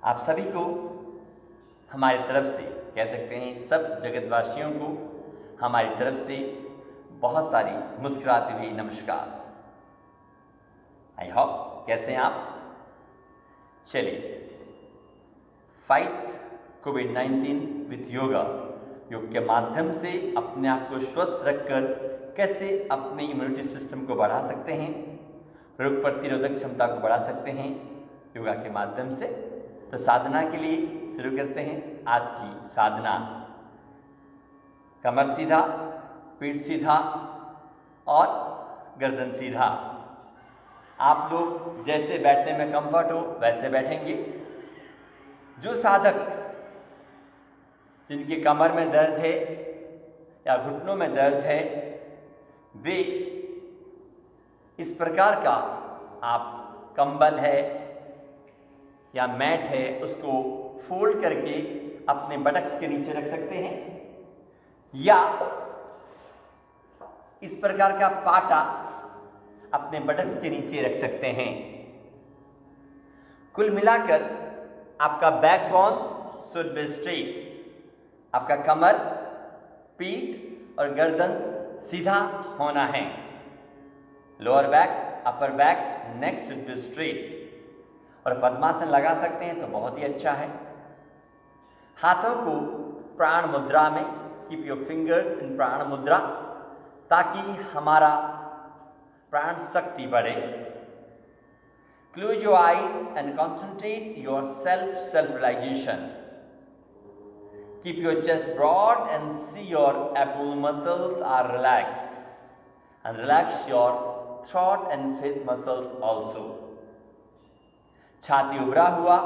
आप सभी को हमारी तरफ से, कह सकते हैं सब जगतवासियों को हमारी तरफ से बहुत सारी मुस्कुराती हुई नमस्कार। आई होप कैसे हैं आप। चलिए, फाइट कोविड-19 विथ योगा, योग के माध्यम से अपने आप को स्वस्थ रखकर कैसे अपने इम्यूनिटी सिस्टम को बढ़ा सकते हैं, रोग प्रतिरोधक क्षमता को बढ़ा सकते हैं योगा के माध्यम से। तो साधना के लिए शुरू करते हैं आज की साधना। कमर सीधा, पीठ सीधा और गर्दन सीधा। आप लोग जैसे बैठने में कंफर्ट हो वैसे बैठेंगे। जो साधक जिनकी कमर में दर्द है या घुटनों में दर्द है, वे इस प्रकार का आप कंबल है या मैट है उसको फोल्ड करके अपने बटक्स के नीचे रख सकते हैं, या इस प्रकार का पाटा अपने बटक्स के नीचे रख सकते हैं। कुल मिलाकर आपका बैकबोन शुड बी स्ट्रेट। आपका कमर, पीठ और गर्दन सीधा होना है। Lower back, upper back, neck should be straight. और पद्मासन लगा सकते हैं तो बहुत ही अच्छा है। हाथों को प्राण मुद्रा में, कीप योर फिंगर्स इन प्राण मुद्रा, ताकि हमारा प्राण शक्ति बढ़े। Close your eyes and concentrate your self realization. Keep your chest broad and see your abdominal muscles are relaxed, and relax your throat and face muscles also. छाती उभरा हुआ,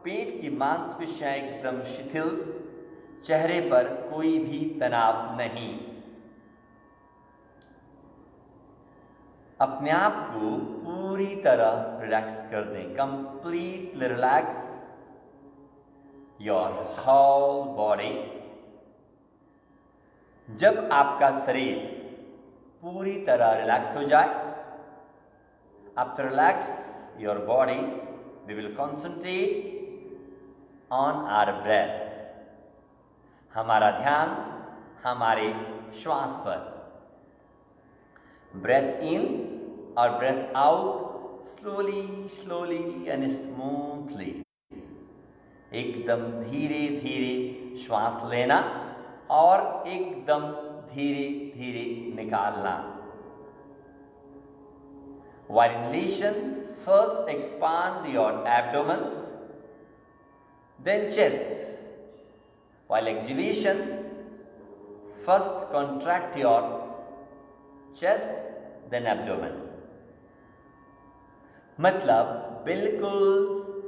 पेट की मांसपेशियां एकदम शिथिल, चेहरे पर कोई भी तनाव नहीं। अपने आप को पूरी तरह रिलैक्स कर दें। Completely relax your whole body. जब आपका शरीर पूरी तरह रिलैक्स हो जाए, after relax your body, we will concentrate on our breath. हमारा ध्यान हमारे श्वास पर। ब्रेथ इन और breathe out slowly and smoothly, एकदम धीरे धीरे श्वास लेना और एकदम धीरे धीरे निकालना। While inhalation, first expand your abdomen, then chest. While exhalation, first contract your chest, then abdomen. मतलब बिल्कुल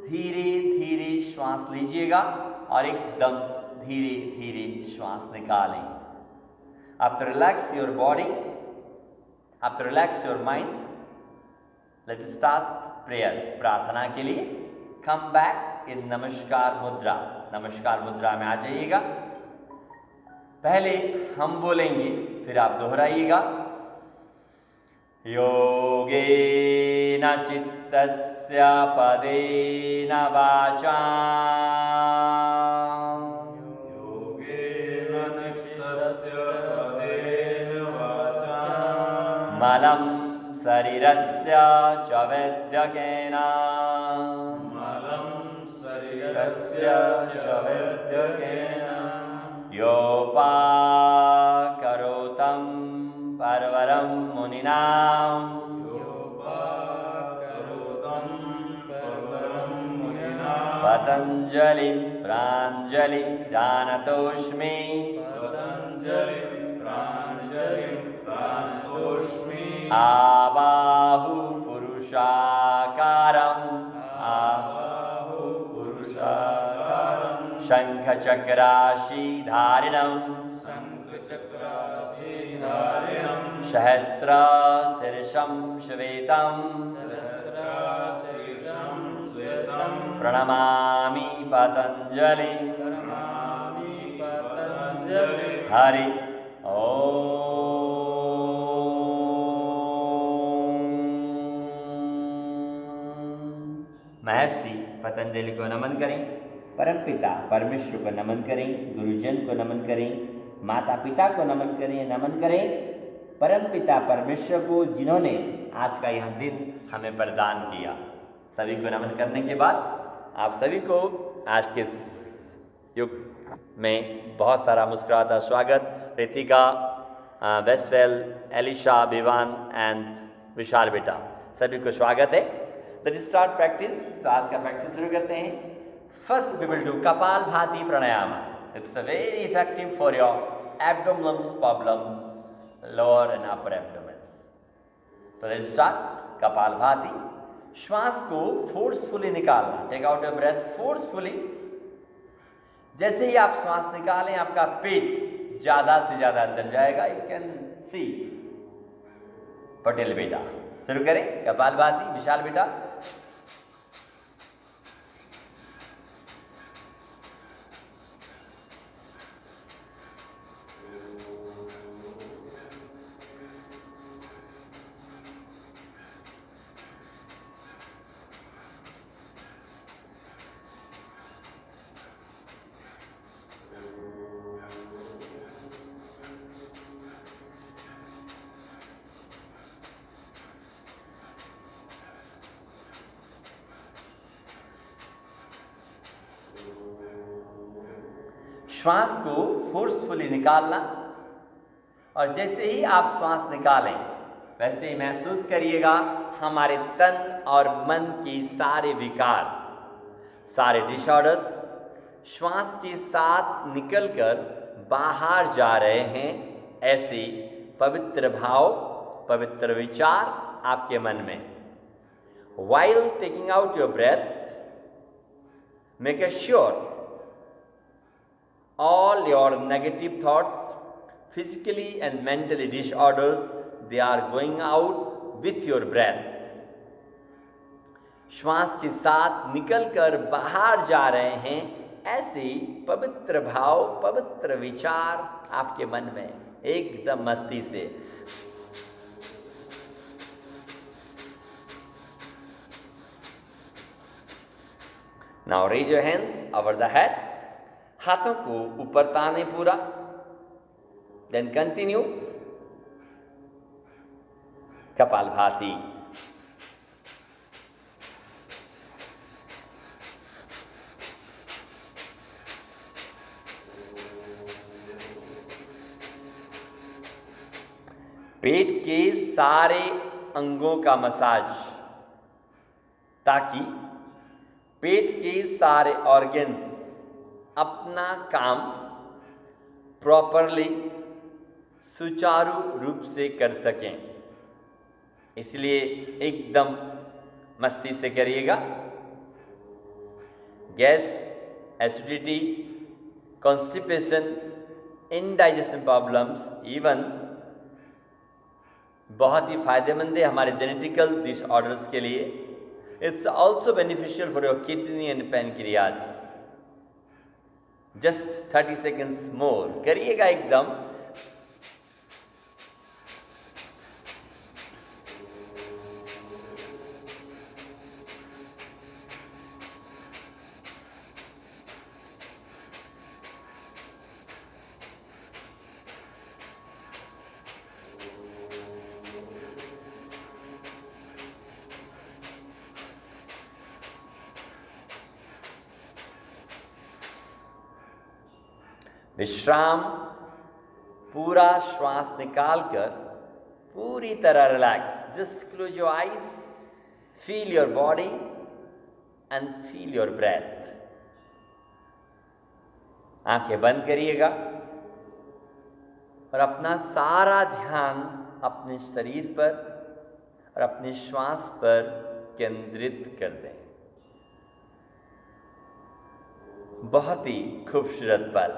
धीरे धीरे श्वास लीजिएगा और एकदम धीरे धीरे श्वास निकालें। After relax your body, after relax your mind, let's start prayer. प्रार्थना के लिए come back in नमस्कार मुद्रा। नमस्कार मुद्रा में आ जाइएगा। पहले हम बोलेंगे, फिर आप दोहराइएगा। योगेन चित्तस्य पदेन वाचा, योगेन चित्तस्य पदेन वाचा, मलं शरीरस्य च वैद्यकेन, मलं शरीरस्य च वैद्यकेन, योपाकरोतं परवरं मुनिनां, पतंजलि प्रांजलि दानतोस्मि, पतंजलि प्रांजलि दानतोस्मि, आबाहु पुरुषाकारं, आबाहु पुरुषाकारं, शंखचक्राशीधारिणं, शंखचक्राशीधारिणं, सहस्रशीर्षं श्वेतं, सहस्रशीर्षं श्वेतं, प्रणमामि पतंजलि, प्रणमामि पतंजलि। हरि ओम। महर्षि पतंजलि को नमन करें, परमपिता परमेश्वर को नमन करें, गुरुजन को नमन करें, माता पिता को नमन करें परमपिता परमेश्वर को जिन्होंने आज का यह दिन हमें प्रदान किया। सभी को नमन करने के बाद आप सभी को आज के युग में बहुत सारा मुस्कुराता स्वागत। रितिका, वेस्टवेल, एलिशा, विवान एंड विशाल बेटा, सभी को स्वागत है। Let's start practice. तो आज का प्रैक्टिस शुरू करते हैं। First we will do Kapalbhati pranayama. It's a very effective for your abdominal problems, lower and upper abdomen. तो लेट्स स्टार्ट कपालभाति। श्वास को फोर्सफुली निकालना। Take out your breath forcefully. जैसे ही आप श्वास निकालें आपका पेट ज्यादा से ज्यादा अंदर जाएगा। You can see. पटेल बेटा शुरू करें कपालभाति। विशाल बेटा, श्वास को फोर्सफुली निकालना। और जैसे ही आप श्वास निकालें वैसे ही महसूस करिएगा हमारे तन और मन के सारे विकार, सारे डिसऑर्डर्स श्वास के साथ निकलकर बाहर जा रहे हैं। ऐसे पवित्र भाव, पवित्र विचार आपके मन में। While taking out your breath, make sure all your negative thoughts, physically and mentally disorders, they are going out with your breath. श्वास के साथ निकलकर बाहर जा रहे हैं। ऐसे पवित्र भाव, पवित्र विचार आपके मन में एकदम मस्ती से। Now raise your hands over the head. हाथों को ऊपर ताने पूरा। Then continue kapalbhati. पेट के सारे अंगों का मसाज, ताकि पेट के सारे ऑर्गन्स अपना काम प्रॉपरली सुचारू रूप से कर सकें। इसलिए एकदम मस्ती से करिएगा। Gas, acidity, constipation, indigestion problems even बहुत ही फायदेमंद है हमारे जेनेटिकल डिसऑर्डर्स के लिए। It's also beneficial for your kidney and pancreas. Just 30 seconds more करिएगा एकदम। विश्राम। पूरा श्वास निकालकर पूरी तरह relax. Just close your eyes, feel your body and feel your breath. आंखें बंद करिएगा और अपना सारा ध्यान अपने शरीर पर और अपने श्वास पर केंद्रित कर दें। बहुत ही खूबसूरत पल।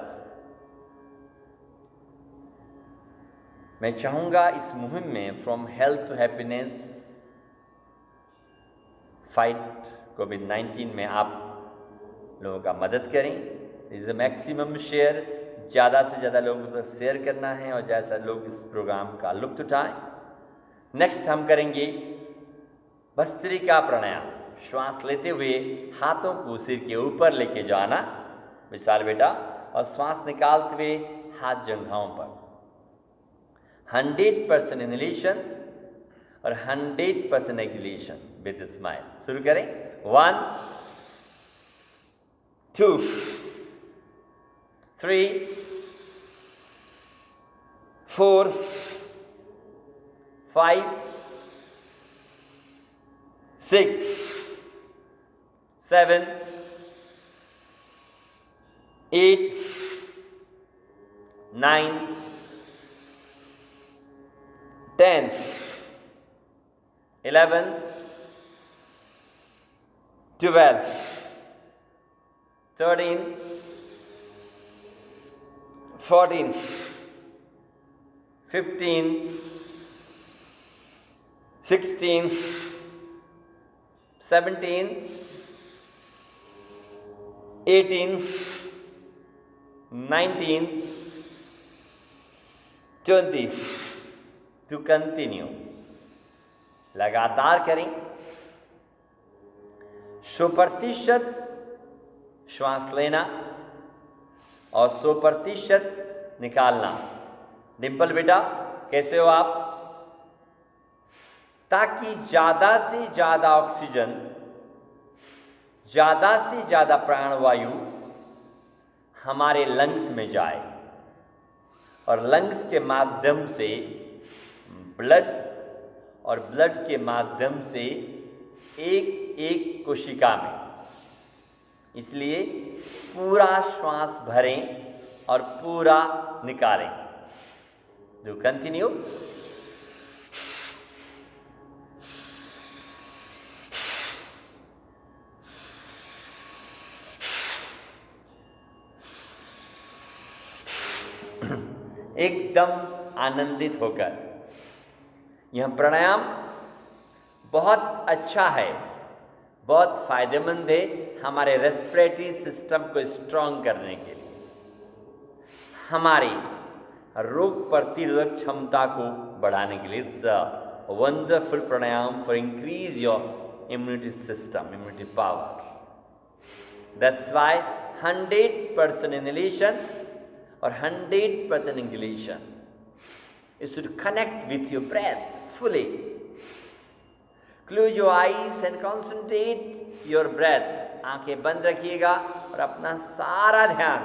मैं चाहूंगा इस मुहिम में from health to happiness fight COVID में आप लोगों का मदद करें। Is a maximum share. ज़्यादा से ज़्यादा लोगों को शेयर करना है और जैसा लोग इस प्रोग्राम का लुत्फ उठाएं। नेक्स्ट हम करेंगे भस्त्रिका प्राणायाम। श्वास लेते हुए हाथों को सिर के ऊपर लेके जाना, विशाल बेटा, और श्वास निकालते हुए हाथ जंघाओं पर। 100% इनहेलेशन और 100% एक्सहेलेशन विद स्माइल। शुरू करें। 1 2 3 4 5 6 7 8 9 10 11 12 13 14 15 16 17 18 19 20 टू कंटिन्यू। लगातार करें। 100% श्वास लेना और 100% निकालना। डिंपल बेटा, कैसे हो आप? ताकि ज्यादा से ज्यादा ऑक्सीजन, ज्यादा से ज्यादा प्राणवायु हमारे लंग्स में जाए और लंग्स के माध्यम से ब्लड और ब्लड के माध्यम से एक एक कोशिका में, इसलिए पूरा श्वास भरें और पूरा निकालें। Do continue. एकदम आनंदित होकर। यह प्राणायाम बहुत अच्छा है, बहुत फायदेमंद है हमारे रेस्पिरेटरी सिस्टम को स्ट्रांग करने के लिए, हमारी रोग प्रतिरोधक क्षमता को बढ़ाने के लिए। It's a wonderful pranayama for increase your immunity system, immunity power. That's why 100% inhalation और 100% exhalation. You should connect with your breath fully. Close your eyes and concentrate your breath. आंखें बंद रखिएगा और अपना सारा ध्यान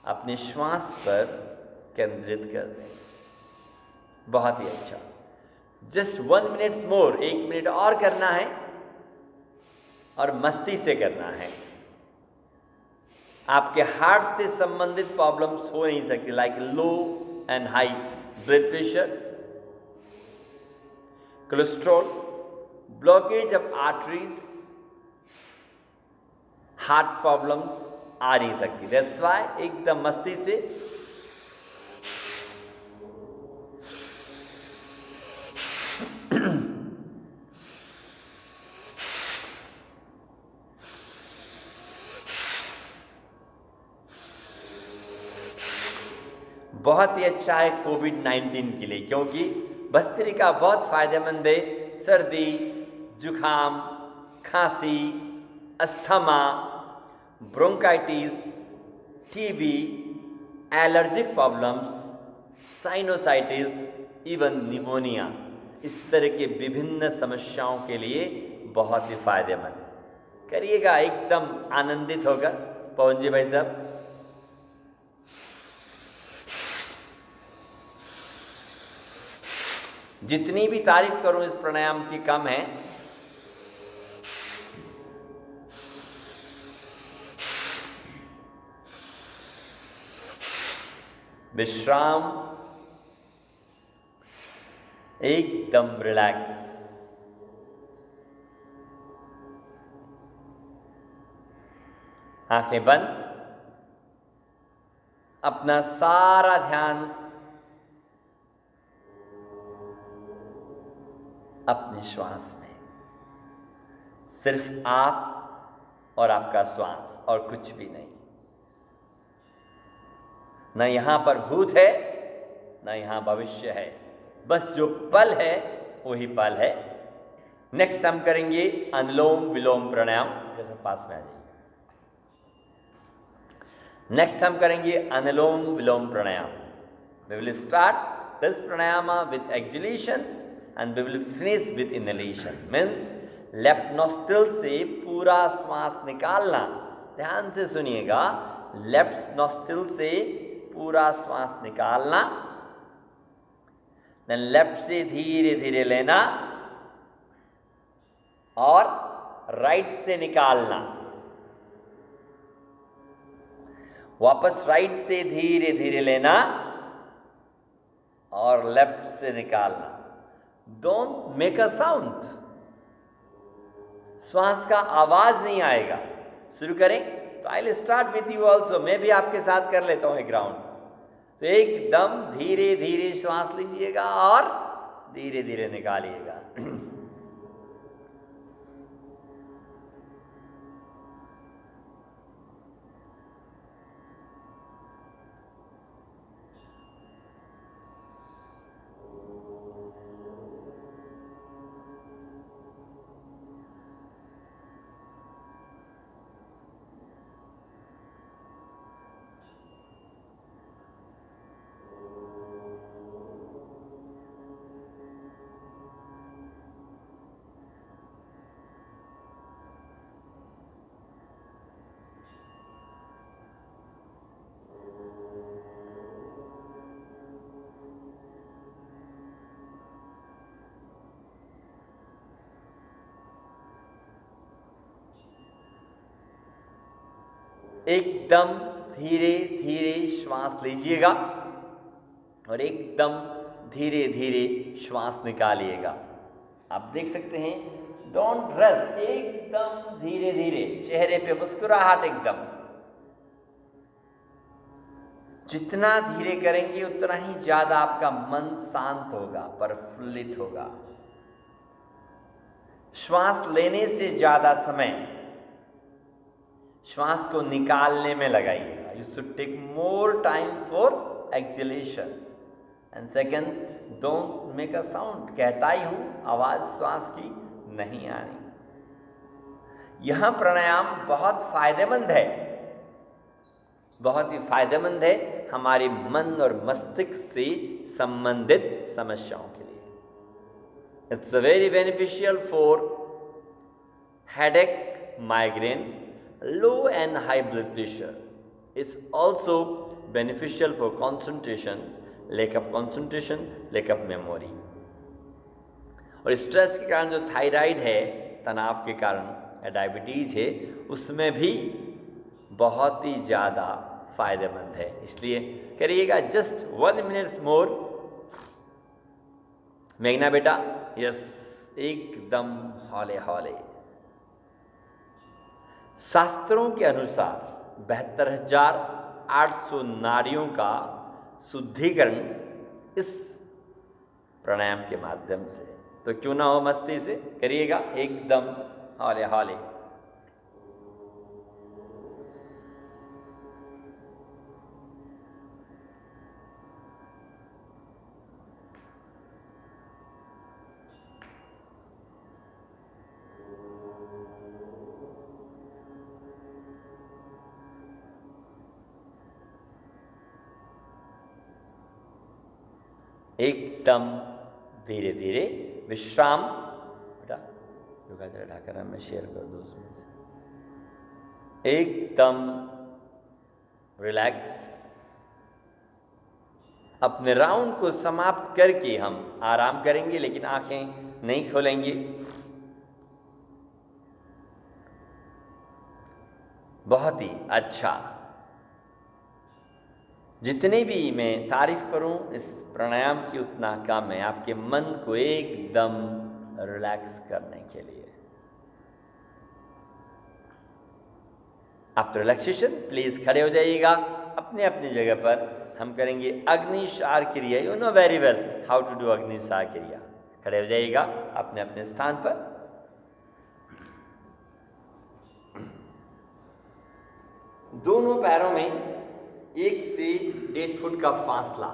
अपने श्वास पर केंद्रित कर दें। बहुत ही अच्छा। Just 1 minute more, 1 मिनट और करना है और मस्ती से करना है। आपके हार्ट से संबंधित प्रॉब्लम्स हो नहीं सकती, like low and high blood pressure, cholesterol, blockage of arteries, heart problems आ नहीं सकती। दैट्स व्हाई एकदम मस्ती से बहुत ही अच्छा है कोविड-19 के लिए, क्योंकि भस्त्रिका बहुत फायदेमंद है। सर्दी, जुखाम, खांसी, asthma, bronchitis, TB, allergic problems, sinusitis, even pneumonia, इस तरह के विभिन्न समस्याओं के लिए बहुत ही फायदेमंद। करिएगा एकदम आनंदित होकर। पवन जी भाई साहब, जितनी भी तारीफ करूं इस प्राणायाम की कम है। विश्राम, एकदम रिलैक्स। आंखें बंद, अपना सारा ध्यान अपने श्वास में, सिर्फ आप और आपका श्वास और कुछ भी नहीं। न यहां पर भूत है, न यहां भविष्य है, बस जो पल है वही पल है। नेक्स्ट हम करेंगे अनुलोम विलोम प्राणायाम। जैसे पास में आ जाइए। नेक्स्ट हम करेंगे अनुलोम विलोम प्राणायाम। We will start this pranayama with exhalation and we will finish with inhalation. Means left nostril से पूरा श्वास निकालना। ध्यान से सुनिएगा, लेफ्ट नॉस्ट्रिल से पूरा श्वास निकालना, देन लेफ्ट से धीरे धीरे लेना और राइट से निकालना, वापस राइट से धीरे धीरे लेना और लेफ्ट से निकालना। डोंट मेक अ साउंड, श्वास का आवाज नहीं आएगा। शुरू करें तो I will start with you also, मैं भी आपके साथ कर लेता हूं एक राउंड। तो एकदम धीरे धीरे श्वास लीजिएगा और धीरे धीरे निकालिएगा। एकदम धीरे धीरे श्वास लीजिएगा और एकदम धीरे धीरे श्वास निकालिएगा। आप देख सकते हैं, डोंट रश, एकदम धीरे धीरे, चेहरे पे मुस्कुराहट एकदम। जितना धीरे करेंगे उतना ही ज्यादा आपका मन शांत होगा, प्रफुल्लित होगा। श्वास लेने से ज्यादा समय श्वास को निकालने में लगाइएगा। You should take more time for exhalation and second, don't make a sound. कहता ही हूं, आवाज श्वास की नहीं आनी। यह प्राणायाम बहुत फायदेमंद है, बहुत ही फायदेमंद है हमारे मन और मस्तिष्क से संबंधित समस्याओं के लिए। It's very beneficial for headache, migraine, low and high blood pressure. It's also beneficial for concentration, lack of concentration, lack of memory. और स्ट्रेस के कारण जो थायराइड है, तनाव के कारण या डायबिटीज है, उसमें भी बहुत ही ज़्यादा फायदेमंद है। इसलिए करिएगा। जस्ट 1 मिनट मोर। मेघना बेटा, यस, एकदम हौले हौले। शास्त्रों के अनुसार 72,800 नाड़ियों का शुद्धिकरण इस प्राणायाम के माध्यम से, तो क्यों ना हो मस्ती से करिएगा, एकदम हौले हौले। एकदम धीरे धीरे विश्राम। बेटा योगा जरा ढाकर मैं शेयर कर दूं उसमें से। एकदम रिलैक्स। अपने राउंड को समाप्त करके हम आराम करेंगे, लेकिन आंखें नहीं खोलेंगे। बहुत ही अच्छा। जितने भी मैं तारीफ करूं इस प्राणायाम की उतना कम है आपके मन को एकदम रिलैक्स करने के लिए। आप रिलैक्सेशन प्लीज खड़े हो जाइएगा अपने अपनी जगह पर। हम करेंगे अग्निसार क्रिया। You know very well how to do Agnisar kriya. खड़े हो जाइएगा अपने अपने स्थान पर। दोनों पैरों में 1 से 1.5 फुट का फासला।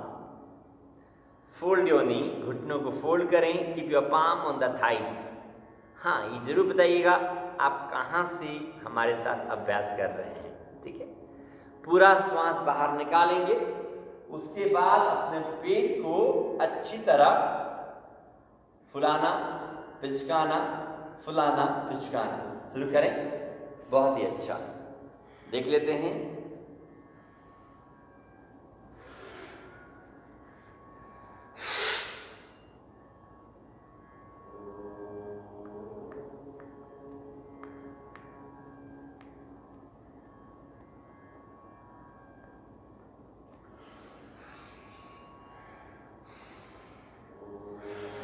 फोल्ड योर नी, घुटनों को फोल्ड करें। Keep your palm on the thighs. हाँ, ये जरूर बताइएगा आप कहाँ से हमारे साथ अभ्यास कर रहे हैं। ठीक है, पूरा श्वास बाहर निकालेंगे, उसके बाद अपने पेट को अच्छी तरह फुलाना पिचकाना, फुलाना पिचकाना शुरू करें। बहुत ही अच्छा, देख लेते हैं।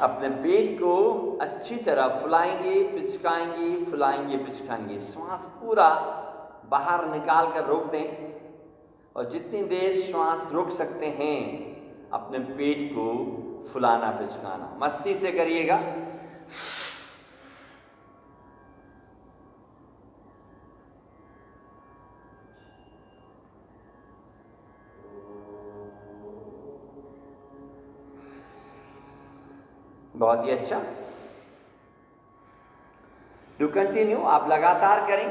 अपने पेट को अच्छी तरह फुलाएंगे पिचकाएंगे, फुलाएंगे पिचकाएंगे। श्वास पूरा बाहर निकाल कर रोक दें, और जितनी देर श्वास रोक सकते हैं अपने पेट को फुलाना पिचकाना मस्ती से करिएगा। बहुत ही अच्छा, टू कंटिन्यू, आप लगातार करें।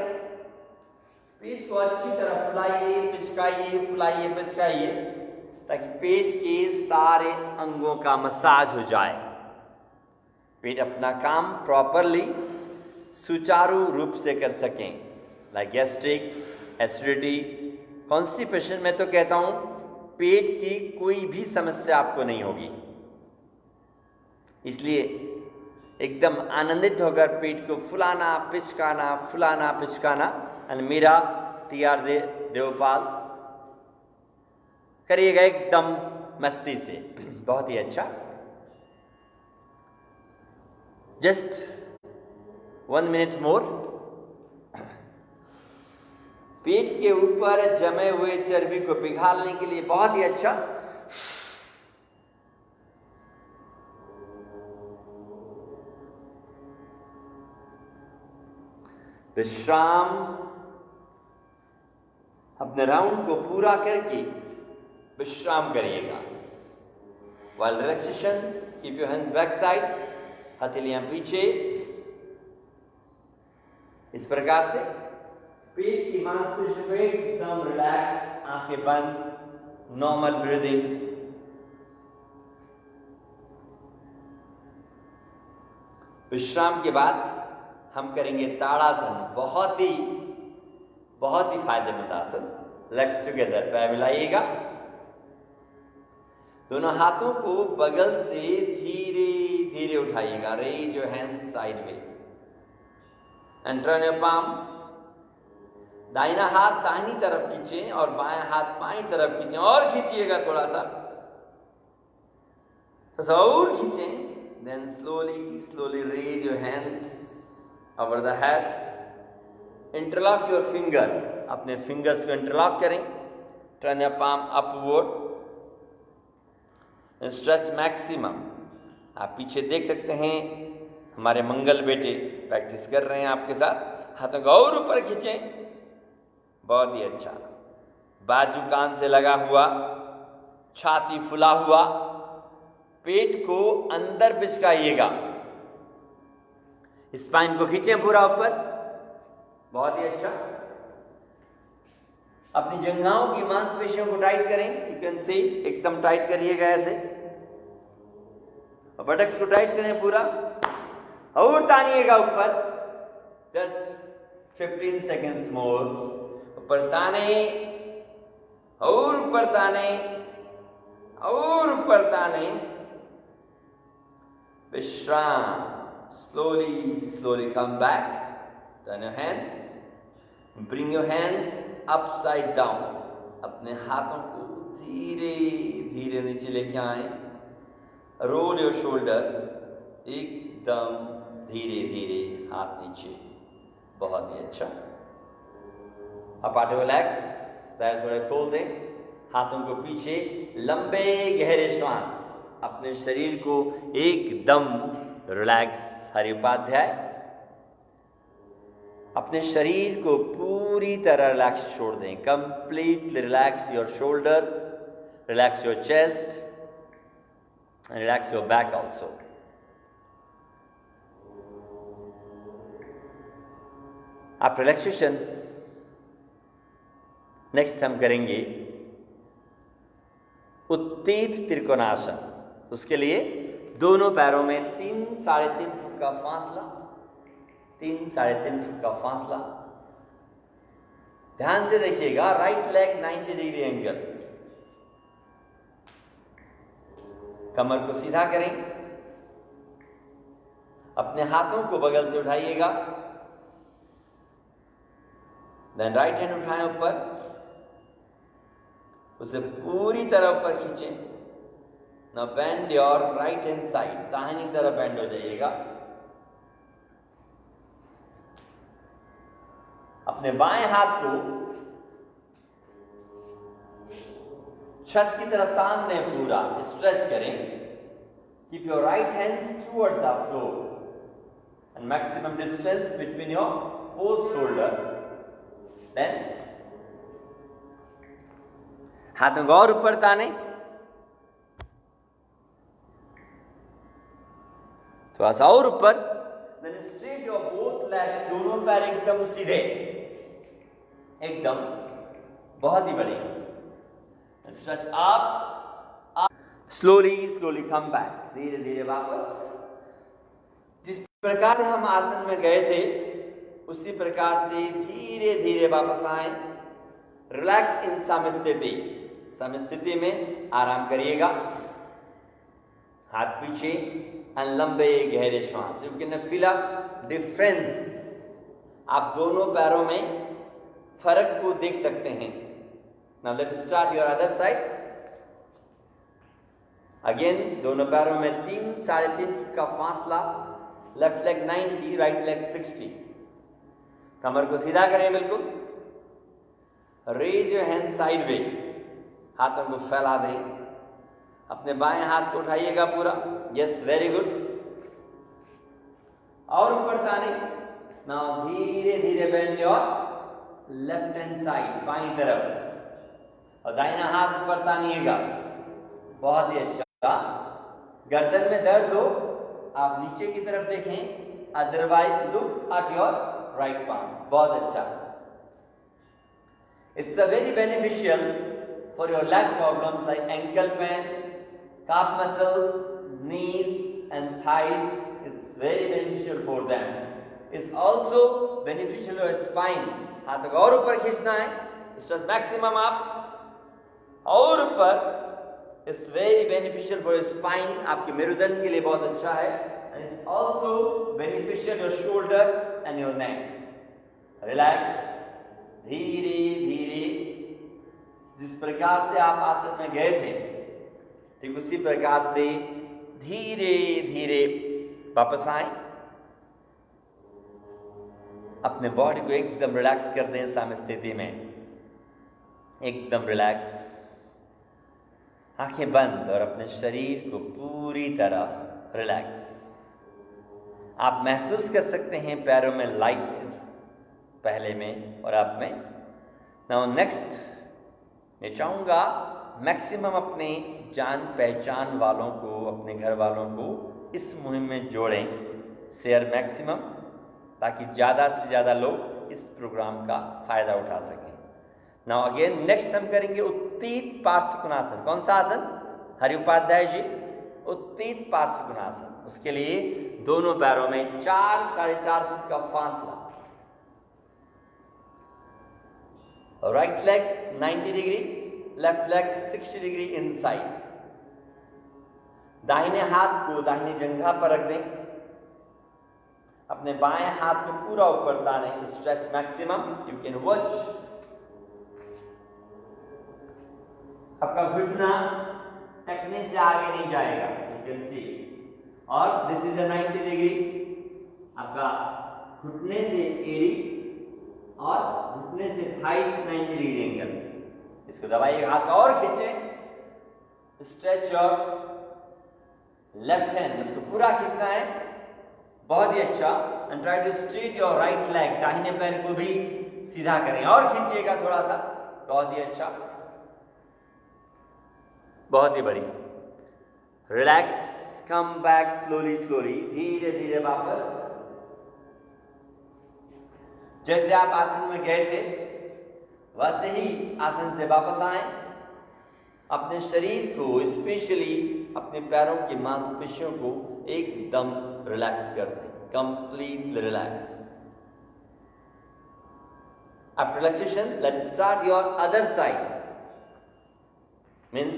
पेट को अच्छी तरह फुलाइए पिचकाइए, फुलाइए पिचकाइए, ताकि पेट के सारे अंगों का मसाज हो जाए, पेट अपना काम प्रॉपरली सुचारू रूप से कर सकें। लाइक गैस्ट्रिक, एसिडिटी, कॉन्स्टिपेशन में तो कहता हूं पेट की कोई भी समस्या आपको नहीं होगी। इसलिए एकदम आनंदित होकर पेट को फुलाना पिचकाना, फुलाना पिचकाना। एंड मेरा TR देवपाल करिएगा एकदम मस्ती से। बहुत ही अच्छा, जस्ट 1 मिनट मोर। पेट के ऊपर जमे हुए चर्बी को पिघालने के लिए बहुत ही अच्छा। विश्राम, अपने राउंड को पूरा करके विश्राम करिएगा। While relaxation, keep your hands back side, हथेलियां पीछे। इस प्रकार से पेट की मांसपेशियों को एकदम रिलैक्स, आंखें बंद, नॉर्मल ब्रीदिंग। विश्राम के बाद हम करेंगे ताड़ासन, बहुत ही फायदेमंद आसन। लेग्स टुगेदर, पैर मिलाइएगा, दोनों हाथों को बगल से धीरे धीरे उठाइएगा। Raise your hand sideway and turn your palm. दाहिना हाथ दाहिनी तरफ खींचें और बायां हाथ बाईं तरफ खींचें, और खींचिएगा थोड़ा सा, और खींचें। Then slowly raise your hands over the head. Interlock your finger, अपने फिंगर्स को इंटरलॉक करें। Turn your palm upward and stretch maximum। आप पीछे देख सकते हैं हमारे मंगल बेटे प्रैक्टिस कर रहे हैं आपके साथ। हाथों को और ऊपर खींचें, बहुत ही अच्छा। बाजू कान से लगा हुआ, छाती फुला हुआ, पेट को अंदर पिचकाइएगा। स्पाइन को खींचें पूरा ऊपर, बहुत ही अच्छा। अपनी जंघाओं की मांसपेशियों को टाइट करें, यू कैन सी, एकदम टाइट करिएगा ऐसे, और बटक्स को टाइट करें पूरा, और तानिएगा ऊपर। जस्ट 15 सेकेंड्स मोर। ऊपर ताने, और ऊपर ताने, और ऊपर ताने। विश्राम। Slowly come back. Turn your hands. Bring your hands upside down. अपने हाथों को धीरे धीरे नीचे लेके आए। Roll your shoulder. एकदम धीरे धीरे हाथ नीचे, बहुत ही अच्छा। अब पार्ट रिलैक्स, पैर थोड़े खोल दें, हाथों को पीछे, लंबे गहरे श्वास, अपने शरीर को एकदम रिलैक्स। हरि उपाध्याय, अपने शरीर को पूरी तरह रिलैक्स छोड़ दें। Completely relax your shoulder, relax your chest, relax your back also. आप रिलैक्सेशन नेक्स्ट हम करेंगे उत्तीत त्रिकोणासन। उसके लिए दोनों पैरों में 3-3.5 फुट का फासला, 3-3.5 फुट का फासला। ध्यान से देखिएगा, राइट लेग 90 डिग्री एंगल, कमर को सीधा करें, अपने हाथों को बगल से उठाइएगा, देन राइट हैंड उठाएं ऊपर, उसे पूरी तरह ऊपर खींचें। Now bend your right hand side, दाहिनी तरफ बेंड हो जाइएगा। अपने बाएं हाथ को छत की तरफ तान दें, पूरा स्ट्रेच करें। Keep your right hands toward the floor and maximum distance between your both shoulder. Then हाथों को और ऊपर ताने, थोड़ा सा और ऊपर। Then straight your both legs, दोनों पैर एकदम सीधे, एकदम, बहुत ही बढ़िया। Stretch up, slowly come back, धीरे धीरे वापस। जिस प्रकार से हम आसन में गए थे उसी प्रकार से धीरे धीरे वापस आए। रिलैक्स इन समस्थिति, समस्थिति में आराम करिएगा। हाथ पीछे और लंबे गहरे श्वास। You can feel a difference, आप दोनों पैरों में फर्क को देख सकते हैं। Now let's start your other side. Again दोनों पैरों में 3-3.5 फुट का फासला, लेफ्ट लेग 90, राइट लेग 60। कमर को सीधा करें बिल्कुल। रेज योर हैंड साइडवे, हाथों को फैला दें। अपने बाएं हाथ को उठाइएगा पूरा, यस वेरी गुड। और ऊपर ताने। नाउ धीरे धीरे bend your left hand side, बाईं तरफ, और दाहिना हाथ ऊपर तानिएगा। बहुत ही अच्छा। गर्दन में दर्द हो आप नीचे की तरफ देखें, otherwise look at your right palm. बहुत अच्छा। It's a very beneficial for your leg problems like ankle pain, calf muscles, knees and thighs. It's very beneficial for them. It's also beneficial for spine. हाथों को और ऊपर खींचना है, stress maximum आप और ऊपर। It's very beneficial for your spine, आपके मेरुदंड के लिए बहुत अच्छा है। And it's also beneficial your shoulder and your neck. Relax, धीरे धीरे, जिस प्रकार से आप आसन में गए थे ठीक उसी प्रकार से धीरे धीरे वापस आए। अपने बॉडी को एकदम रिलैक्स कर दें साम्य स्थिति में, एकदम रिलैक्स, आंखें बंद और अपने शरीर को पूरी तरह रिलैक्स। आप महसूस कर सकते हैं पैरों में लाइटनेस पहले में और अब में। नाउ नेक्स्ट मैं चाहूंगा मैक्सिमम अपने जान पहचान वालों को, अपने घर वालों को इस मुहिम में जोड़ें, शेयर मैक्सिमम, ताकि ज़्यादा से ज़्यादा लोग इस प्रोग्राम का फायदा उठा सकें। नाउ अगेन नेक्स्ट हम करेंगे उत्तीत पार्श्वकोणासन। कौन सा आसन? हरि उपाध्याय जी, उत्तीत पार्श्वकोणासन। उसके लिए दोनों पैरों में 4-4.5 फुट का फासला, right leg 90 degree, left leg 60 degree inside. दाहिने हाथ को दाहिनी जंघा पर रख दें, अपने बाएं हाथ को पूरा ऊपर तानें, stretch maximum. You can watch आपका घुटना टखने से आगे नहीं जाएगा, यू कैन सी। और दिस इज अ 90 डिग्री, आपका घुटने से एड़ी और घुटने से थाई 90 डिग्री एंगल। इसको दबाइए, हाथ और खींचें, स्ट्रेच योर लेफ्ट हैंड, इसको पूरा खींचना है, बहुत ही अच्छा। And try to straight your right leg, दाहिने पैर को भी सीधा करें और खींचिएगा थोड़ा सा, बहुत ही अच्छा, बहुत ही बढ़िया। Relax, come back slowly slowly, धीरे धीरे वापस। जैसे आप आसन में गए थे वैसे ही आसन से वापस आए। अपने शरीर को, स्पेशली अपने पैरों की मांसपेशियों को एकदम रिलैक्स कर दें, completely relax. After relaxation, let's start your other side. Means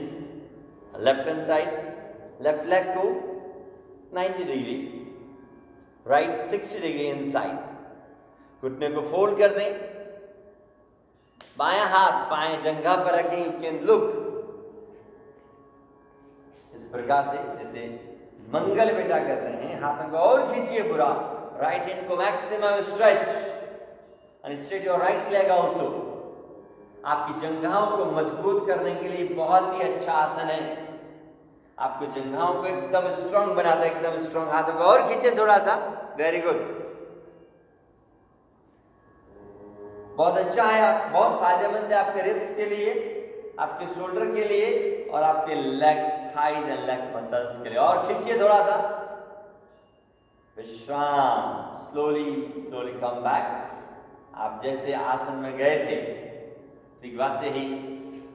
left hand side, left leg को 90 डिग्री, right 60 डिग्री inside. घुटने को फोल्ड कर दें, बायां हाथ बाएं जंघा पर रखें। You can look इस प्रकार से जैसे मंगल बेटा कर रहे हैं। हाथों को और खींचिए पूरा, राइट हैंड को maximum stretch and stretch your right leg also. आपकी जंघाओं को मजबूत करने के लिए बहुत ही अच्छा आसन है। आपको जंघाओं को एकदम स्ट्रांग बनाता है, एकदम स्ट्रांग। हाथों को और खींचे थोड़ा सा, वेरी गुड, बहुत अच्छा है, बहुत फायदेमंद है आपके रिब्स के लिए, आपके शोल्डर के लिए और आपके legs, thighs and legs muscles के लिए। और खींचिए थोड़ा सा, विश्राम, स्लोली स्लोली कम बैक। आप जैसे आसन में गए थे ठीक वैसे ही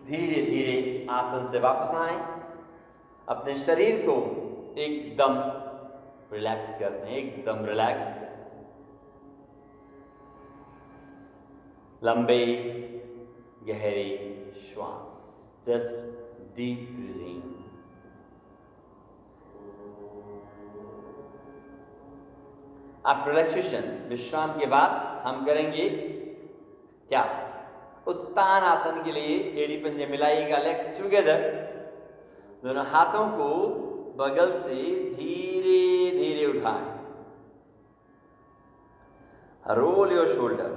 धीरे धीरे आसन से वापस आए। अपने शरीर को एकदम रिलैक्स कर दें, एकदम रिलैक्स। लंबे गहरे श्वास, just deep breathing. After relaxation, विश्राम के बाद हम करेंगे क्या? उत्तान आसन के लिए एड़ी पंजे मिलाइएगा, लेग्स टुगेदर। दोनों हाथों को बगल से धीरे धीरे उठाएं। Roll your shoulder.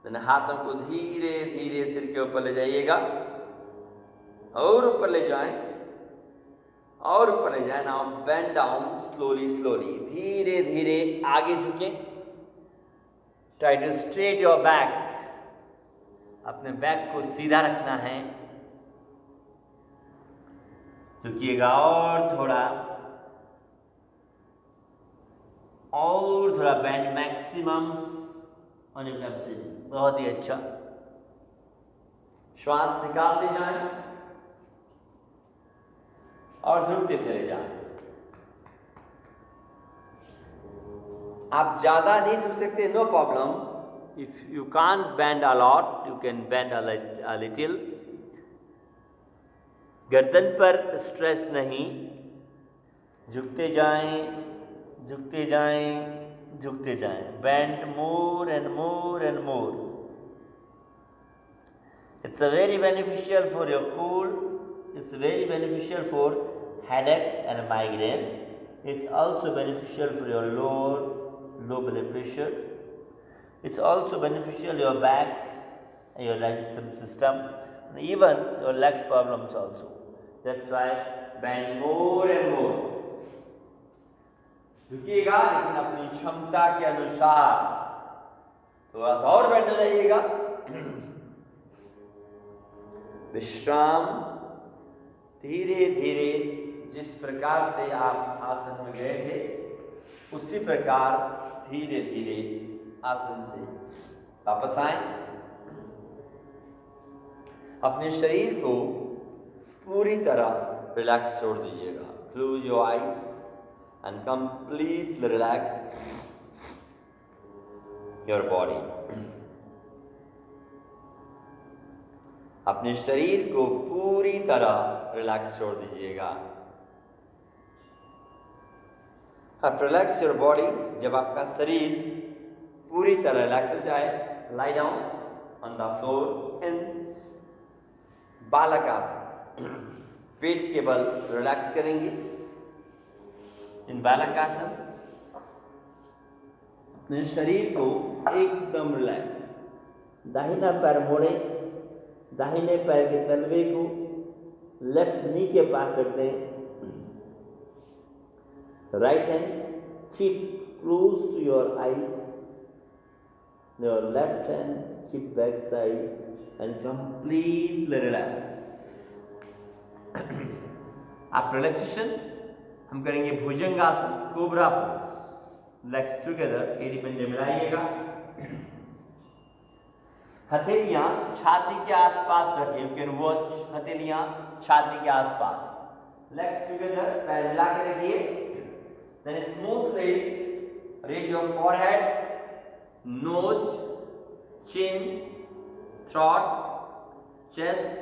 दोनों हाथों को धीरे धीरे सिर के ऊपर ले जाइएगा और ऊपर ले जाएं और ऊपर ले जाएं। Now bend down slowly slowly, धीरे धीरे आगे झुकें। Try to straight your back. अपने बैक को सीधा रखना है। झुकिएगा और थोड़ा bend, maximum on your capacity. बहुत ही अच्छा। श्वास निकालते जाएं और झुकते चले जाएं। आप ज्यादा नहीं झुक सकते, no problem. If you can't bend a lot, you can bend a little. गर्दन पर स्ट्रेस नहीं, झुकते जाएं, झुकते जाएं, झुकते जाएं। Bend more and more and more. It's a very beneficial for your cold. It's very beneficial for headache and migraine. It's also beneficial for your low blood pressure. It's also beneficial your back and your digestive system, and even your legs problems also. That's why bend more and more. झुकिएगा लेकिन अपनी क्षमता के अनुसार थोड़ा सा और bend हो जाइएगा। विश्राम, धीरे धीरे जिस प्रकार से आप आसन में गए थे उसी प्रकार धीरे धीरे आसन से वापस आए। अपने शरीर को पूरी तरह रिलैक्स छोड़ दीजिएगा। Close your eyes and completely relax your body. अपने शरीर को पूरी तरह रिलैक्स छोड़ दीजिएगा। अब रिलैक्स योर बॉडी। जब आपका शरीर पूरी तरह रिलैक्स हो जाए, lie down on the floor इन बालक आसन। पेट के बल रिलैक्स करेंगे इन बालक आसन। अपने शरीर को एकदम रिलैक्स। दाहिना पैर मोड़े, दाहिने पैर के तलवे को लेफ्ट नी के पास रख दें। Right hand keep close to your eyes. Your left hand keep back side and completely relax. After relaxation, हम करेंगे भुजंगासन, कोबरा पोज। Legs together, एड़ी पंजे मिलाइएगा। हथेलियां छाती के आसपास रखें। यू कैन वॉच, हथेलियां छाती के आसपास। लेग्स टुगेदर, पैर मिला के रखिए। Then smoothly raise your forehead, nose, chin, throat, chest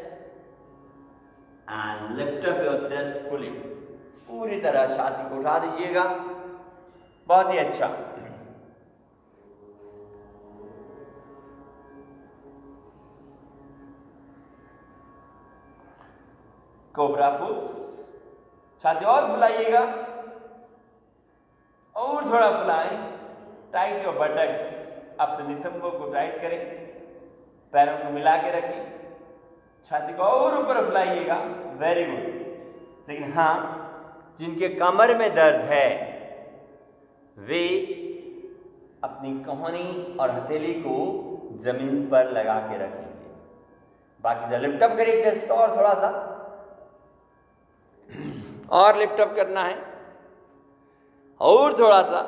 and lift up your chest fully. पूरी तरह छाती को उठा दीजिएगा। बहुत ही अच्छा। कोबरा पोज, छाती और फुलाइएगा और थोड़ा फुलाएं। टाइट योर बटक्स, अपने नितंबों को टाइट करें, पैरों को मिला के रखें, छाती को और ऊपर फुलाइएगा। Very good. लेकिन हाँ, जिनके कमर में दर्द है वे अपनी कोहनी और हथेली को जमीन पर लगा के रखेंगे। बाकी से लिफ्ट अप करिए चेस्ट को और थोड़ा सा और लिफ्ट अप करना है और थोड़ा सा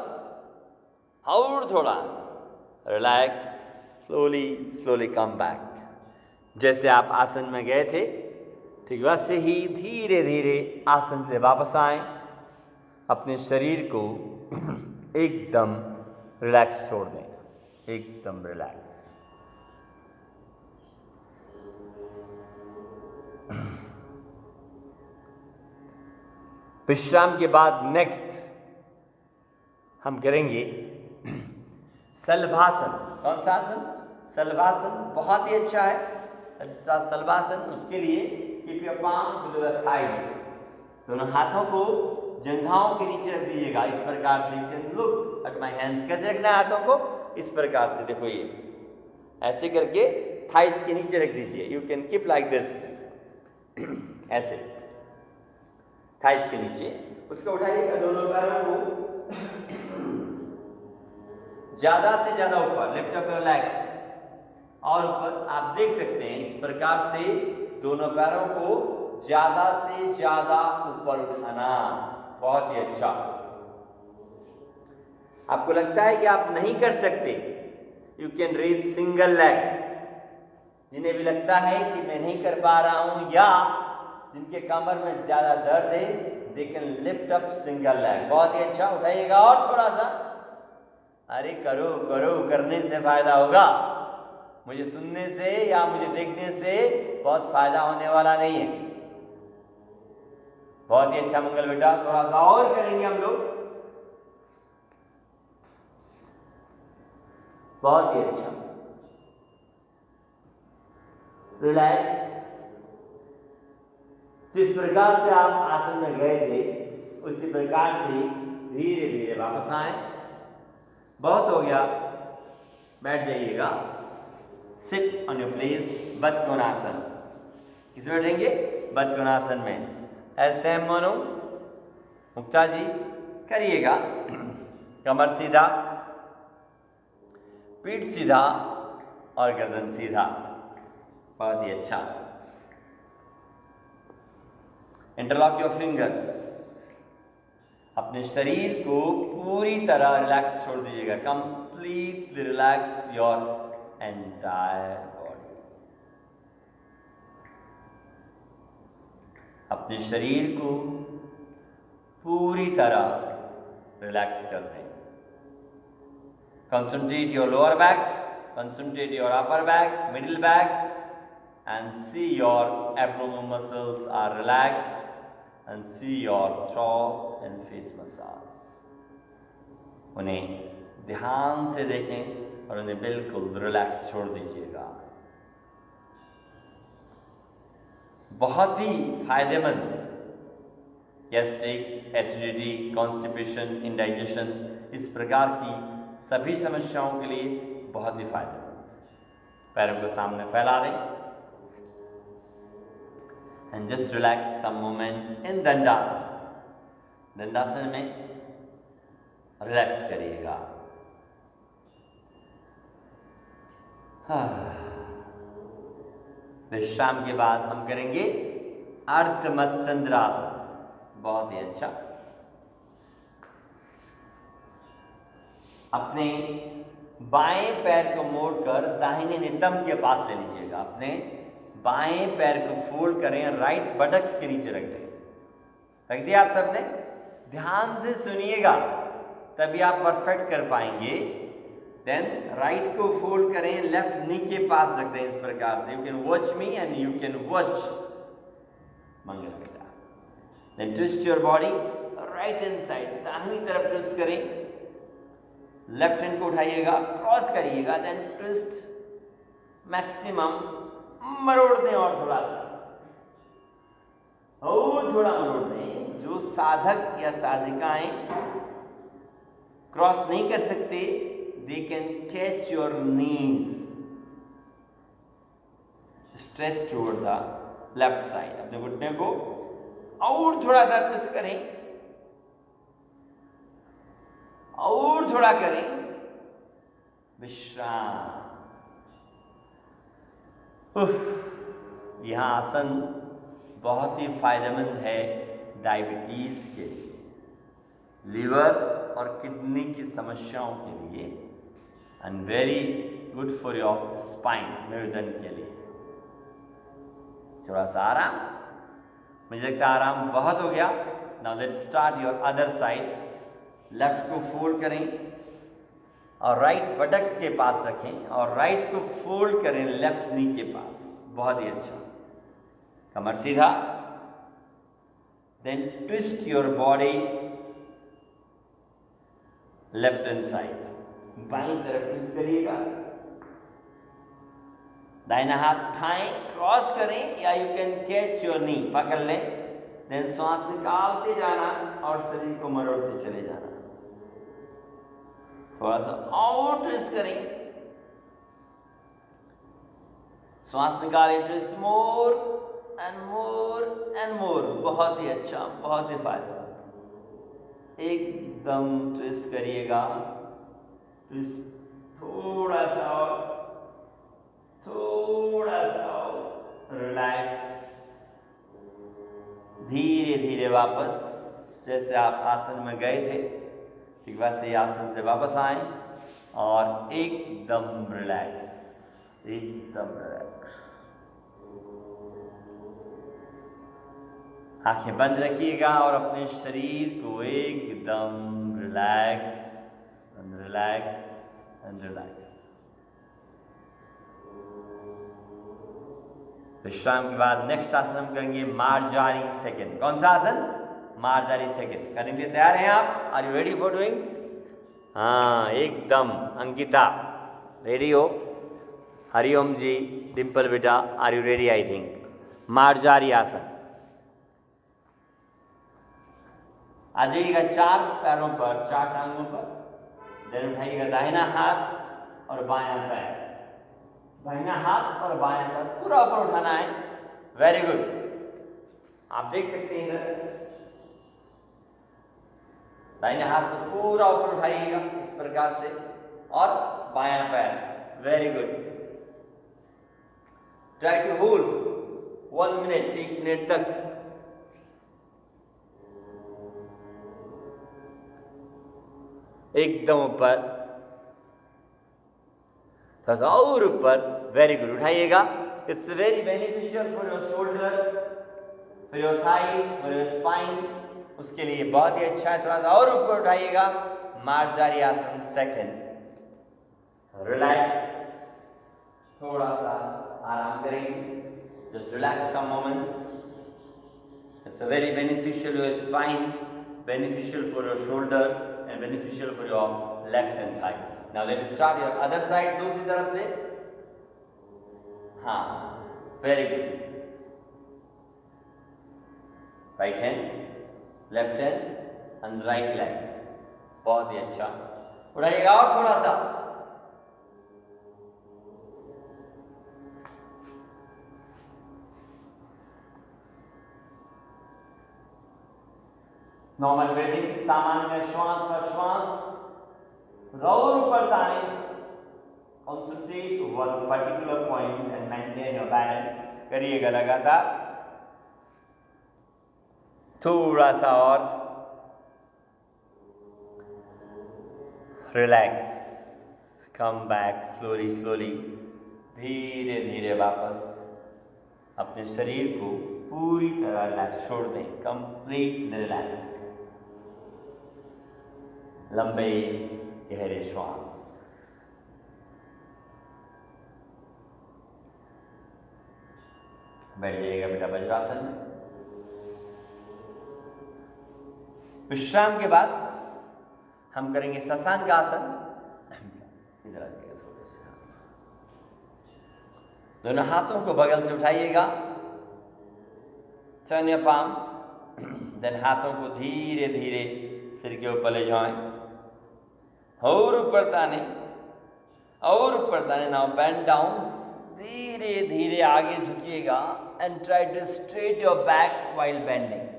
और थोड़ा। Relax, slowly slowly come back. जैसे आप आसन में गए थे ठीक वैसे ही धीरे धीरे आसन से वापस आए। अपने शरीर को एकदम रिलैक्स छोड़ दें, एकदम रिलैक्स। विश्राम के बाद नेक्स्ट हम करेंगे सलभासन। कौन सा आसन? सलभासन। बहुत ही अच्छा है सलभासन। उसके लिए keep your palm to the thighs. दोनों हाथों को जंघाओं के नीचे रख दीजिएगा इस प्रकार से। You can look at my hands. कैसे रखना है हाथों को? इस प्रकार से। देखो ये ऐसे करके थाइज के नीचे रख दीजिए। You can keep like this, ऐसे थाइज के नीचे। उसको उठाइएगा दोनों पैरों को ज्यादा से ज्यादा ऊपर, लिफ्ट अप योर लेग्स और ऊपर। आप देख सकते हैं इस प्रकार से दोनों पैरों को ज्यादा से ज्यादा ऊपर उठाना। बहुत ही अच्छा। आपको लगता है कि आप नहीं कर सकते, you can raise single leg. जिन्हें भी लगता है कि मैं नहीं कर पा रहा हूं या जिनके कमर में ज्यादा दर्द है, they can lift up single leg. बहुत ही अच्छा। उठाइएगा और थोड़ा सा। अरे करो करो, करने से फायदा होगा। मुझे सुनने से या मुझे देखने से बहुत फायदा होने वाला नहीं है। बहुत ही अच्छा मंगल बेटा। थोड़ा सा और करेंगे हम लोग। बहुत ही अच्छा। रिलैक्स। जिस प्रकार से आप आसन में गए थे उसी प्रकार से धीरे धीरे वापस आए। बहुत हो गया, बैठ जाइएगा। सिट ऑन योर प्लेस, बद्ध कोणासन। किसमें बैठेंगे? बद्ध कोणासन में। ऐसे मनो मुक्ता जी करिएगा। कमर सीधा, पीठ सीधा और गर्दन सीधा। बहुत ही अच्छा। Interlock your fingers. अपने शरीर को पूरी तरह रिलैक्स छोड़ दीजिएगा। Completely relax your entire body. अपने शरीर को पूरी तरह रिलैक्स कर दें। Concentrate your lower back, concentrate your upper back, middle back, and see your abdominal muscles are relaxed and see your throat and face massage. उन्हें ध्यान से देखें और उन्हें बिल्कुल रिलैक्स छोड़ दीजिएगा। बहुत ही फायदेमंद गैस्ट्रिक, एसिडिटी, कॉन्स्टिपेशन, इंडाइजेशन, इस प्रकार की सभी समस्याओं के लिए बहुत ही फायदेमंद। पैरों को सामने फैला दें and just relax some moment in दंडासन। दंडासन में रिलैक्स करिएगा। विश्राम के बाद हम करेंगे अर्ध मत्स्येंद्रासन। बहुत ही अच्छा। अपने बाएं पैर को मोड़कर दाहिने नितंब के पास ले लीजिएगा। अपने बाएं पैर को फोल्ड करें, राइट बटक्स के नीचे रख दें। रख दिया आप सबने? ध्यान से सुनिएगा, तभी आप परफेक्ट कर पाएंगे। देन राइट को फोल्ड करें, लेफ्ट नी के पास रख दें इस प्रकार से। You can watch me and you can watch Mangal बेटा। Then twist your body right hand side, दाहिनी तरफ ट्विस्ट करें। लेफ्ट हैंड को उठाइएगा, क्रॉस करिएगा, देन ट्विस्ट मैक्सिमम मरोड़ दें और थोड़ा सा और थोड़ा मरोड़ दें। जो साधक या साधिकाएं क्रॉस नहीं कर सकते, they can catch your knees, stretch toward the left side. अपने घुटने को और थोड़ा सा ट्विस्ट करें और थोड़ा करें, विश्राम। यह आसन बहुत ही फायदेमंद है डायबिटीज के लिए, लिवर और किडनी की समस्याओं के लिए, and very good for your spine, मेरुदंड के लिए। थोड़ा सा आराम, मुझे लगता है आराम बहुत हो गया। Now let's start your other side. Left को फोल्ड करें और राइट बटक्स के पास रखें, और राइट को फोल्ड करें लेफ्ट नी के पास। बहुत ही अच्छा, कमर सीधा। Then twist your body left hand side, बाईं तरफ ट्विस्ट करिएगा। दाहिना हाथ उठाएं, क्रॉस करें, या you can catch your knee, पकड़ लें। देन श्वास निकालते जाना और शरीर को मरोड़ते चले जाना। थोड़ा सा और ट्विस्ट करें, श्वास निकालें, twist more and more and more. बहुत ही अच्छा, बहुत ही फायदेमंद। एकदम ट्विस्ट करिएगा, ट्विस्ट थोड़ा सा और, थोड़ा सा और, रिलैक्स। धीरे धीरे वापस, जैसे आप आसन में गए थे ठीक वैसे आसन से वापस आए और एकदम रिलैक्स, एकदम रिलैक्स। आंखें बंद रखिएगा और अपने शरीर को एकदम relax and relax and relax. विश्राम के बाद नेक्स्ट आसन हम करेंगे मार्जारी सेकंड। कौन सा आसन? मार्जारी सेकंड। करने के लिए तैयार हैं आप? Are you ready for doing? हाँ एकदम। अंकिता रेडी हो? हरिओम जी, डिम्पल बेटा, are you ready? I think Marjari asana. आ जाइएगा चार पैरों पर, चार टांगों पर। देन उठाइएगा दाहिना हाथ और बायां पैर, दाहिना हाथ और बायां पैर पूरा ऊपर उठाना है। Very good. आप देख सकते हैं इधर, दाहिने हाथ को पूरा ऊपर उठाइएगा इस प्रकार से, और बायां पैर। Very good. Try to hold 1 minute, 1 minute तक। एकदम ऊपर, थोड़ा सा और ऊपर। Very good. उठाइएगा। It's very beneficial for your shoulder, for your thighs, for your spine. उसके लिए बहुत ही अच्छा है। थोड़ा सा और ऊपर उठाइएगा। मार्जारी आसन सेकंड। रिलैक्स, थोड़ा सा आराम करेंगे। Just relax some moments. It's very beneficial your spine, beneficial for your shoulder and beneficial for your legs and thighs. Now let us start your other side. दूसरी तरफ से, हाँ, very good. Right hand, left hand and right leg. बहुत ही अच्छा। उठाइएगा और थोड़ा सा। नॉर्मल ब्रीदिंग, सामान्य श्वास पर श्वास और ऊपर ताने। Concentrate one particular point and maintain your balance. करिएगा लगातार। थोड़ा सा और relax. Come back slowly slowly, धीरे धीरे वापस अपने शरीर को पूरी तरह रिलैक्स छोड़ दें, कंप्लीट रिलैक्स। लंबे गहरे श्वास। बैठ जाइएगा बेटा वज्रासन में। विश्राम के बाद हम करेंगे शशांक आसन। इधर आ जाइएगा थोड़े से। दोनों हाथों को बगल से उठाइएगा, टर्न योर पाम, देन हाथों को धीरे धीरे सिर के ऊपर ले जाएं और ऊपर ताने और ऊपर ताने। नाउ बेंड डाउन, धीरे धीरे आगे झुकिएगा and try to straight your back while bending.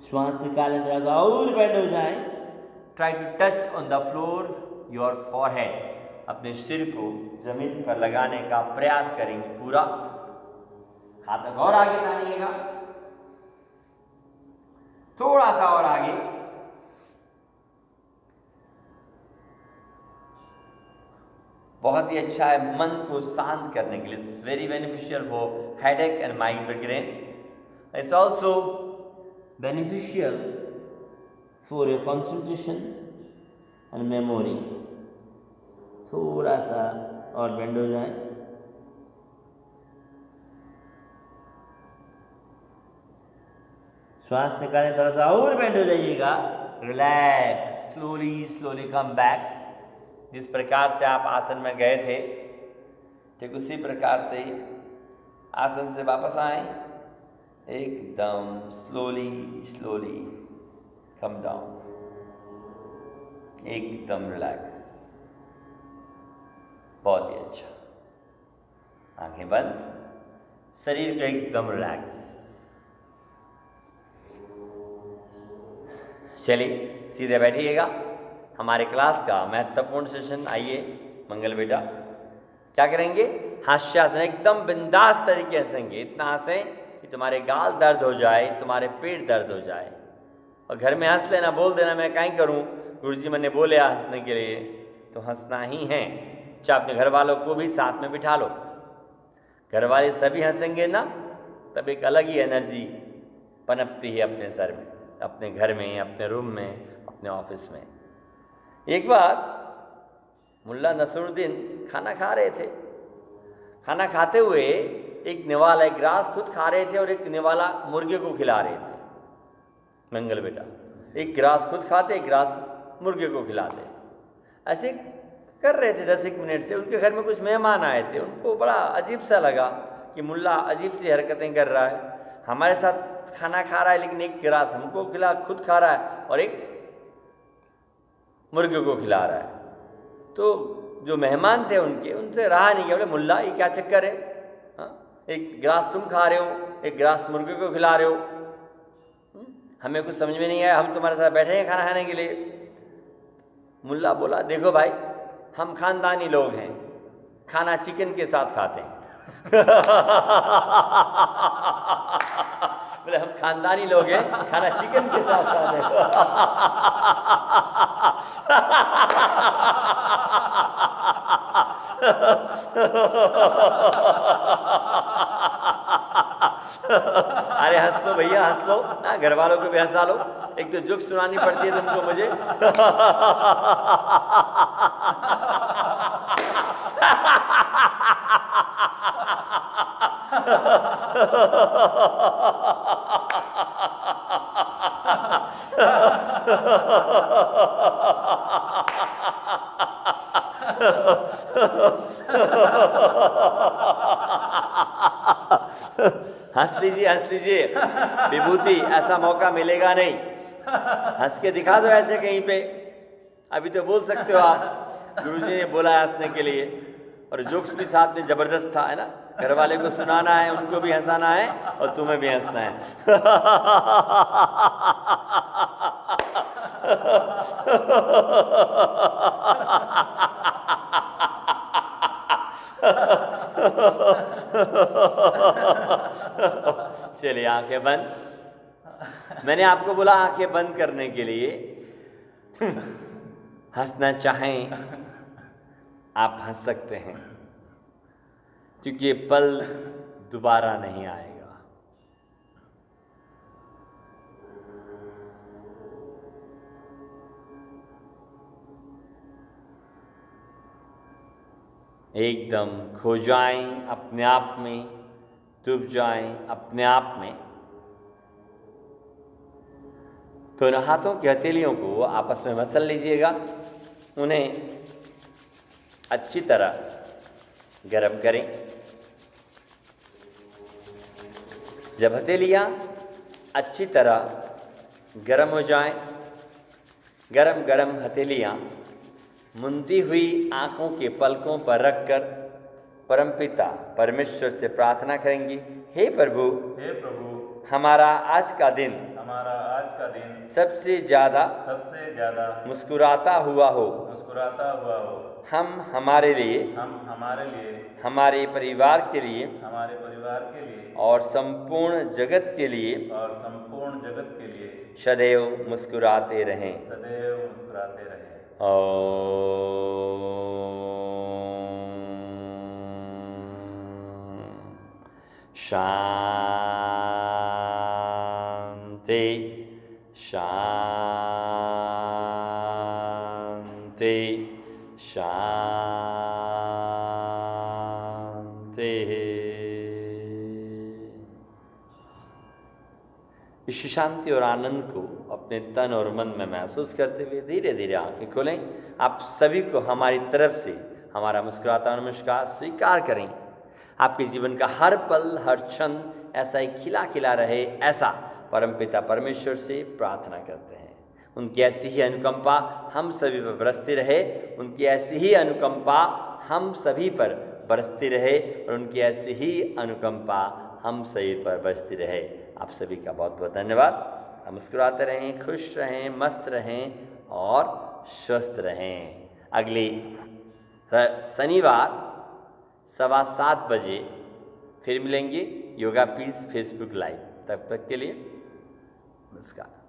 श्वास निकालें, थोड़ा सा और बेंड हो जाए। Try to touch on the floor your forehead. अपने सिर को जमीन पर लगाने का प्रयास करेंगे पूरा। हाथ और आगे तानिएगा, थोड़ा सा और आगे। बहुत ही अच्छा है मन को शांत करने के लिए। Very beneficial for headache and migraine. It's also beneficial for your concentration and memory। थोड़ा सा और बेंड हो जाए। श्वास निकालें, थोड़ा सा और बेंड हो जाइएगा। Relax, slowly slowly come back. जिस प्रकार से आप आसन में गए थे, ठीक उसी प्रकार से आसन से वापस आए। एकदम स्लोली स्लोली कम डाउन, एकदम रिलैक्स। बहुत ही अच्छा। आंखें बंद, शरीर को एकदम रिलैक्स। चलिए सीधे बैठिएगा। हमारे क्लास का महत्वपूर्ण सेशन। आइए मंगल बेटा, क्या करेंगे? हास्यासन। एकदम बिंदास तरीके से हंसेंगे। इतना हंसें कि तुम्हारे गाल दर्द हो जाए, तुम्हारे पेट दर्द हो जाए। और घर में हंस लेना, बोल देना मैं कहीं करूं, गुरुजी मैंने बोले हंसने के लिए, तो हंसना ही है। चाहे अपने घर वालों को भी साथ में बिठा लो। घर वाले सभी हंसेंगे ना, तब एक अलग ही एनर्जी पनपती है अपने सर में, अपने घर में, अपने रूम में, अपने ऑफिस में। एक बार मुल्ला नसरुद्दीन खाना खा रहे थे। खाना खाते हुए एक निवाला एक ग्रास खुद खा रहे थे और एक निवाला मुर्गे को खिला रहे थे। मंगल बेटा, एक ग्रास खुद खाते, एक ग्रास मुर्गे को खिलाते। ऐसे कर रहे थे 10 मिनट से। उनके घर में कुछ मेहमान आए थे। उनको बड़ा अजीब सा लगा कि मुल्ला अजीब सी हरकतें कर रहा है, हमारे साथ खाना खा रहा है लेकिन एक ग्रास हमको खिला, खुद खा रहा है और एक मुर्गे को खिला रहा है। तो जो मेहमान थे उनसे रहा नहीं गया। बोले मुल्ला ये क्या चक्कर है? एक गिलास तुम खा रहे हो, एक गिलास मुर्गे को खिला रहे हो। हमें कुछ समझ में नहीं आया, हम तुम्हारे साथ बैठे हैं खाना खाने के लिए। मुल्ला बोला देखो भाई, हम खानदानी लोग हैं, खाना चिकन के साथ खाते हैं। बोले हम खानदानी लोग हैं, खाना चिकन के साथ खाते अरे हंस लो भैया, हंस लो ना, घर वालों को भी हंसा लो। एक तो जोक सुनानी पड़ती है तुमको मुझे। हंस लीजिए, हंस लीजिए विभूति, ऐसा मौका मिलेगा नहीं। हंस के दिखा दो ऐसे कहीं पे। अभी तो बोल सकते हो आप, गुरुजी ने बोला हंसने के लिए। और जोक्स भी साथ में जबरदस्त था, है ना। घर वाले को सुनाना है, उनको भी हंसाना है और तुम्हें भी हंसना है। चलिए आंखें बंद। मैंने आपको बोला आंखें बंद करने के लिए। हंसना चाहें आप हंस सकते हैं, क्योंकि ये पल दोबारा नहीं आएगा। एकदम खो जाएं अपने आप में, डूब जाएं अपने आप में। दोनों हाथों की हथेलियों को आपस में मसल लीजिएगा, उन्हें अच्छी तरह गरम करें। जब हथेलियां अच्छी तरह गरम हो जाएं, गरम गरम हथेलियां मुंदी हुई आंखों के पलकों पर रखकर परमपिता परमेश्वर से प्रार्थना करेंगी, हे प्रभु, हमारा आज का दिन सबसे ज्यादा मुस्कुराता हुआ हो। हम हमारे लिए, हमारे परिवार के लिए और संपूर्ण जगत के लिए सदैव मुस्कुराते रहें। शांति शांति शांति। इस शांति और आनंद को अपने तन और मन में महसूस करते हुए धीरे धीरे आंखें खोलें। आप सभी को हमारी तरफ से हमारा मुस्कुराता नमस्कार स्वीकार करें। आपके जीवन का हर पल, हर क्षण ऐसा ही खिला खिला रहे, ऐसा परमपिता परमेश्वर से प्रार्थना करते हैं। उनकी ऐसी ही अनुकंपा हम सभी पर बरसती रहे, उनकी ऐसी ही अनुकंपा हम सभी पर बरसती रहे और उनकी ऐसी ही अनुकंपा हम सभी पर बरसती रहे। आप सभी का बहुत बहुत धन्यवाद। हम मुस्कुराते रहें, खुश रहें, मस्त रहें और स्वस्थ रहें। अगले शनिवार 7:15 बजे फिर मिलेंगे योगा पीस फेसबुक लाइव। तब तक के लिए नमस्कार।